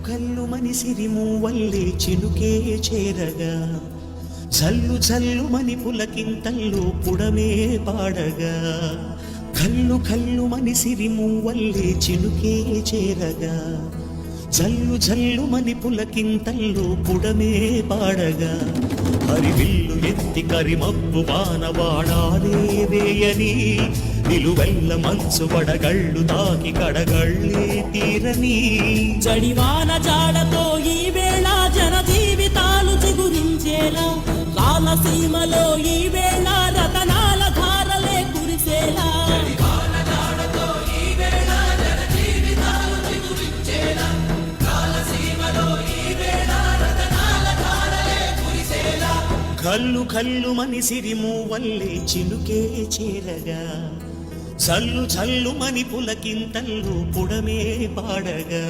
కల్లు మని సిరిమూవల్లే చినుకే చేరగా జల్లు జల్లు మని పులకింతల్లో పుడమే పాడగా కల్లు కల్లు మని సిరిమూవల్లే చినుకే చేరగా జల్లు జల్లు మని పులకింతల్లో పుడమే పాడగా హరివిల్లు ఎత్తి కరిమబ్బు వానవాడాలే వేయని నిలువెల్ల మంచు వడగళ్ళు తాకి కడగళ్ళే తీరని జడివాన జాడతో ఈ వేళ జన జీవితాలు చిగురించేలా రాలసీమలో ఈ వేళ రతనాల ధారలే కురిసేలా కల్లు కల్లు మని సిరిమూవల్లే చినుకే చేరగా చల్లు చల్లు మని పులకింతల్లు పుడమే పాడగా